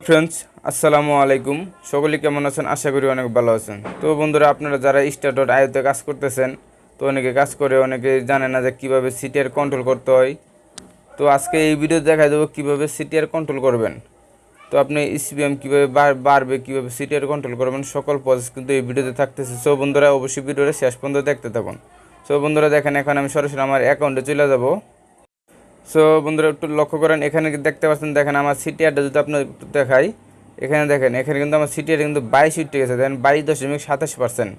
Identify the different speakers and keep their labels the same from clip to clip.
Speaker 1: Friends, আসসালামু আলাইকুম। সকলে কেমন আছেন? আশা করি অনেক ভালো আছেন। তো বন্ধুরা, আপনারা যারা স্টার্ট আইওতে কাজ করতেছেন, তো অনেকে কাজ করে, অনেকে জানে না যে কীভাবে সিটিআর কন্ট্রোল করতে হয়। তো আজকে এই ভিডিও দেখা দেবো কীভাবে সিটিআর কন্ট্রোল করবেন। তো আপনি ecpm কীভাবে বাড়বে, কীভাবে সিটিআর কন্ট্রোল করবেন, সকল প্রসেস কিন্তু এই ভিডিওতে থাকতেছে। সো বন্ধুরা, অবশ্যই ভিডিওটা শেষ পর্যন্ত দেখতে থাকুন। সো বন্ধুরা দেখেন, এখন আমি সরাসরি আমার অ্যাকাউন্টে চলে যাব। সো বন্ধুরা একটু লক্ষ্য করেন, এখানে দেখতে পাচ্ছেন, দেখেন আমার সিটিআরটা যদি আপনার একটু দেখাই, এখানে দেখেন, এখানে কিন্তু আমার সিটিআর কিন্তু 22 উঠে গেছে, দেখেন 22.27%।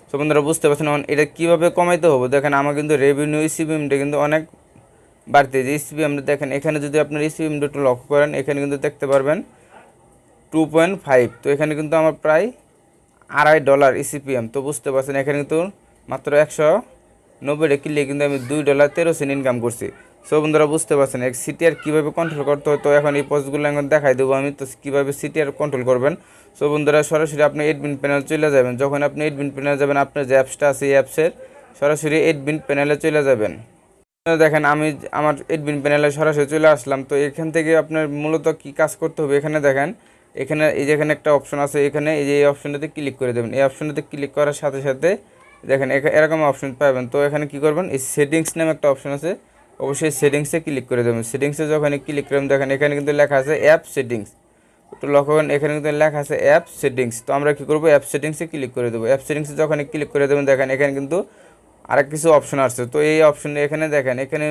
Speaker 1: সো বন্ধুরা বুঝতে পারছেন এটা কীভাবে কমাইতে হবে। দেখেন আমার কিন্তু রেভিনিউ ecpmটা কিন্তু অনেক বাড়তে, যে ecpmটা দেখেন, এখানে যদি আপনার ecpmটা একটু লক্ষ্য করেন, এখানে কিন্তু দেখতে পারবেন 2.5। তো এখানে কিন্তু আমার প্রায় $2.5 ecpm। তো বুঝতে পারছেন এখানে কিন্তু মাত্র 190 ক্লিক কিন্তু আমি $2.13 ইনকাম করছি। সো বন্ধুরা বুঝতে পারছেন এক সিটিআর কীভাবে কন্ট্রোল করতে হয়। তো এখন এই প্রসেসগুলো এখন দেখাই দেবো আমি, তো কীভাবে সিটিআর কন্ট্রোল করবেন। সো বন্ধুরা সরাসরি আপনি এডমিন প্যানেল চলে যাবেন। যখন আপনি এডমিন প্যানেল যাবেন, আপনার যে অ্যাপসটা আছে এই অ্যাপসের সরাসরি এডমিন প্যানেলে চলে যাবেন। দেখেন আমি আমার এডমিন প্যানেলে সরাসরি চলে আসলাম। তো এখান থেকে আপনার মূলত কী কাজ করতে হবে, এখানে দেখেন, এখানে এই যে এখানে একটা অপশন আছে, এখানে এই যে এই অপশনটাতে ক্লিক করে দেবেন। এই অপশনটাতে ক্লিক করার সাথে সাথে দেখেন এরকম অপশন পাবেন। তো এখানে কী করবেন, এই সেটিংস নামে একটা অপশন আছে, অবশ্যই সেটিংসে ক্লিক করে দেবেন। সেটিংসে যখন ক্লিক করবেন, দেখেন এখানে কিন্তু লেখা আছে অ্যাপ সেটিংস। একটু লক্ষ্য করেন, এখানে কিন্তু লেখা আছে অ্যাপ সেটিংস। তো আমরা কী করবো, অ্যাপ সেটিংসে ক্লিক করে দেবো। অ্যাপ সেটিংসে যখন ক্লিক করে দেবেন, দেখেন এখানে কিন্তু আরেক কিছু অপশন আসছে। তো এই অপশনে এখানে দেখেন, এখানে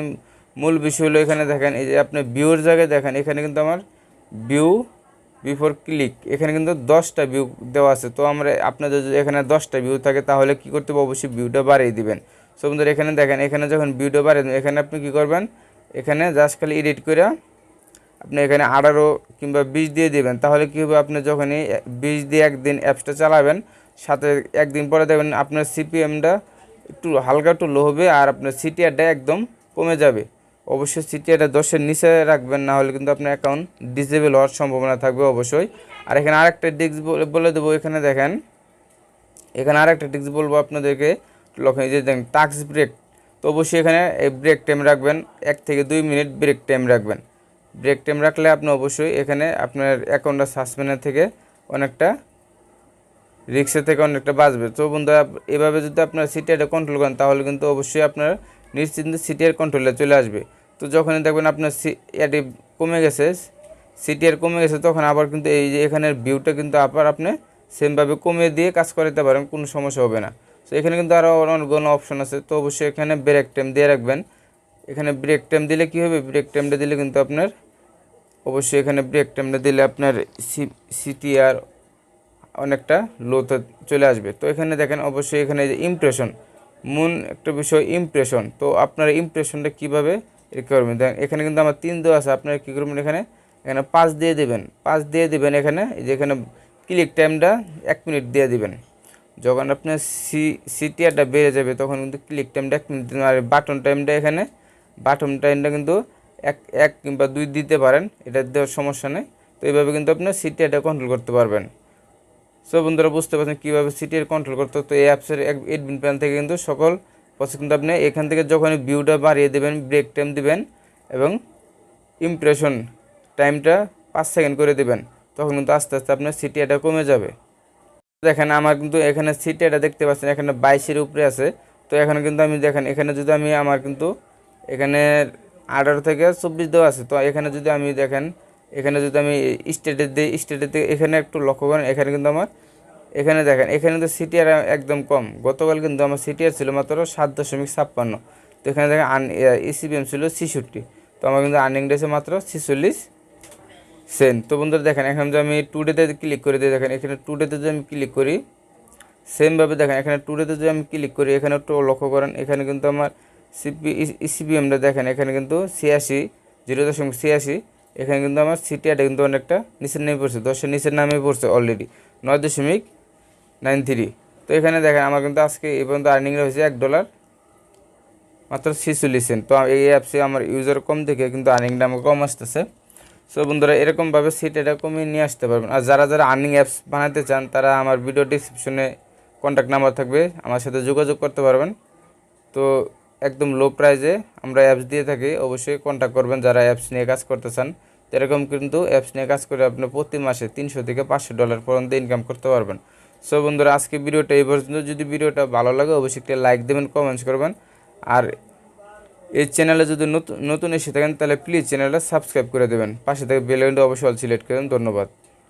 Speaker 1: মূল বিষয় হলো, এখানে দেখেন এই যে আপনি ভিউর জায়গায় দেখেন, এখানে কিন্তু আমার ভিউ বিফোর ক্লিক, এখানে কিন্তু 10টা ভিউ দেওয়া আছে। তো আমরা আপনাদের যদি এখানে 10টা ভিউ থাকে, তাহলে কী করতে হবে, অবশ্যই ভিউটা বাড়িয়ে দিবেন। সো বন্ধুরা এখানে দেখেন, এখানে যখন ভিউটা বাড়িয়ে দেবেন, এখানে আপনি কী করবেন, এখানে জাস্ট খালি এডিট করে আপনি এখানে 18 কিংবা 20 দিয়ে দিবেন। তাহলে কী হবে, আপনি যখনই 20 দিয়ে একদিন অ্যাপসটা চালাবেন, সাথে একদিন পরে দেখবেন আপনার সিপিএমটা একটু হালকা একটু লো হবে, আর আপনার সিটিআরটা একদম কমে যাবে। অবশ্যই সিটিআরটা 10-এর নিচে রাখবেন, না হলে কিন্তু আপনার অ্যাকাউন্ট ডিসেবল হওয়ার সম্ভাবনা থাকবে অবশ্যই। আর এখানে আরেকটা ডিস্ক বলে দেবো, এখানে দেখেন, এখানে আরেকটা ডিস্ক বলবো আপনাদেরকে, লক্ষ্য এই যে দেখেন টাস্ক ব্রেক। তো অবশ্যই এখানে এই ব্রেক টাইম রাখবেন, 1 থেকে 2 মিনিট ব্রেক টাইম রাখবেন। ব্রেক টাইম রাখলে আপনি অবশ্যই এখানে আপনার অ্যাকাউন্টটা সাসপেন্ডের থেকে অনেকটা, রিক্সের থেকে অনেকটা বাঁচবে। তো বন্ধুরা এভাবে যদি আপনার সিটিআরটা কন্ট্রোল করেন, তাহলে কিন্তু অবশ্যই আপনার নিশ্চিন্তে সিটিআর কন্ট্রোলে চলে আসবে। তো যখনই দেখবেন আপনার সিটিআর কমে গেছে, সিটিআর কমে গেছে, তখন আবার কিন্তু এই যে এখানের ভিউটা কিন্তু আবার আপনি সেমভাবে কমিয়ে দিয়ে কাজ করাতে পারেন, কোনো সমস্যা হবে না। তো এখানে কিন্তু আরও অনেকগুলো অপশন আছে। তো অবশ্যই এখানে ব্রেক টাইম দিয়ে রাখবেন। এখানে ব্রেক টাইম দিলে কী হবে, ব্রেক টাইমটা দিলে কিন্তু আপনার অবশ্যই এখানে ব্রেক টাইমটা দিলে আপনার সিটিআর অনেকটা লোতে চলে আসবে। তো এখানে দেখেন অবশ্যই এখানে যে ইমপ্রেশন, মূল একটা বিষয় ইমপ্রেশন। তো আপনার ইমপ্রেশনটা কীভাবে করবেন, দেখেন এখানে কিন্তু আমার 3 দেওয়া আছে। আপনারা কী করবেন, এখানে এখানে 5 দিয়ে দেবেন, 5 দিয়ে দেবেন। এখানে এই যে এখানে ক্লিক টাইমটা 1 মিনিট দিয়ে দিবেন। যখন আপনার সিটিআরটা বেড়ে যাবে, তখন কিন্তু ক্লিক টাইমটা 1 মিনিট দিবেন। আর বাটন টাইমটা, এখানে বাটন টাইমটা কিন্তু এক কিংবা 2 দিতে পারেন, এটা দেওয়ার সমস্যা নেই। তো এইভাবে কিন্তু আপনার সিটিআরটা কন্ট্রোল করতে পারবেন। সো বন্ধুরা বুঝতে পারছেন কীভাবে সিটিআর কন্ট্রোল করতে। তো এই অ্যাপসের এডমিন প্যানেল থেকে কিন্তু সকল প্রসেস কিন্তু আপনি এখান থেকে যখন ভিউটা বাড়িয়ে দেবেন, ব্রেক টাইম দিবেন এবং ইমপ্রেশন টাইমটা 5 সেকেন্ড করে দেবেন, তখন কিন্তু আস্তে আস্তে আপনার সিটিআরটা কমে যাবে। দেখেন আমার কিন্তু এখানে সিটিআরটা দেখতে পাচ্ছেন, এখানে 22-এর উপরে আছে। তো এখানে কিন্তু আমি দেখেন, এখানে যদি আমি আমার কিন্তু এখানে 18 থেকে 24 দেওয়া আছে। তো এখানে যদি আমি দেখেন, এখানে যদি আমি স্টেটে দিই, স্টেটেতে এখানে একটু লক্ষ্য করেন, এখানে কিন্তু আমার এখানে দেখেন, এখানে কিন্তু সিটিআর একদম কম। গতকাল কিন্তু আমার সিটিআর ছিল মাত্র 7.56। তো এখানে দেখেন ecpm ছিল 66। তো আমার কিন্তু আর্নিং দিয়েছে মাত্র 46 সেন্ট। তো বন্ধুরা দেখেন, এখন যদি আমি টুডেতে ক্লিক করে দিই, দেখেন এখানে টুডেতে যদি আমি ক্লিক করি, সেমভাবে দেখেন এখানে টুডেতে যদি আমি ক্লিক করি, এখানে একটু লক্ষ্য করেন, এখানে কিন্তু আমার ecpmটা দেখেন, এখানে কিন্তু 0.86। এখানে কিন্তু আমার সিটিআরটা কিন্তু অনেকটা নিচের নেমে পড়ছে, 10-এর নিচের নামে পড়ছে অলরেডি 9.93। তো এখানে দেখেন আমার কিন্তু আজকে এই পর্যন্ত আর্নিং হয়েছে $1 মাত্র 46 সেন্ট। তো এই অ্যাপসে আমার ইউজার কম থেকে কিন্তু আর্নিংটা আমার কম আসতেছে। সো বন্ধুরা এরকমভাবে সিটিআরটা কমিয়ে নিয়ে আসতে পারবেন। আর যারা যারা আর্নিং অ্যাপস বানাতে চান, তারা আমার ভিডিও ডিসক্রিপশনে কন্ট্যাক্ট নাম্বার থাকবে, আমার সাথে যোগাযোগ করতে পারবেন। তো একদম লো প্রাইজে আমরা অ্যাপস দিয়ে থাকি, অবশ্যই কন্ট্যাক্ট করবেন যারা অ্যাপস নিয়ে কাজ করতে চান। তো এরকম কিন্তু অ্যাপস নিয়ে কাজ করে আপনি প্রতি মাসে $300 থেকে $500 পর্যন্ত ইনকাম করতে পারবেন। সো বন্ধুরা, আজকে ভিডিওটা এই পর্যন্ত। যদি ভিডিওটা ভালো লাগে অবশ্যই একটা লাইক দেবেন, কমেন্টস করবেন। আর এই চ্যানেলে যদি নতুন এসে থাকেন তাহলে প্লিজ চ্যানেলটা সাবস্ক্রাইব করে দেবেন, পাশে থেকে বেল আইকনটা অবশ্যই অল সিলেক্ট করবেন। ধন্যবাদ।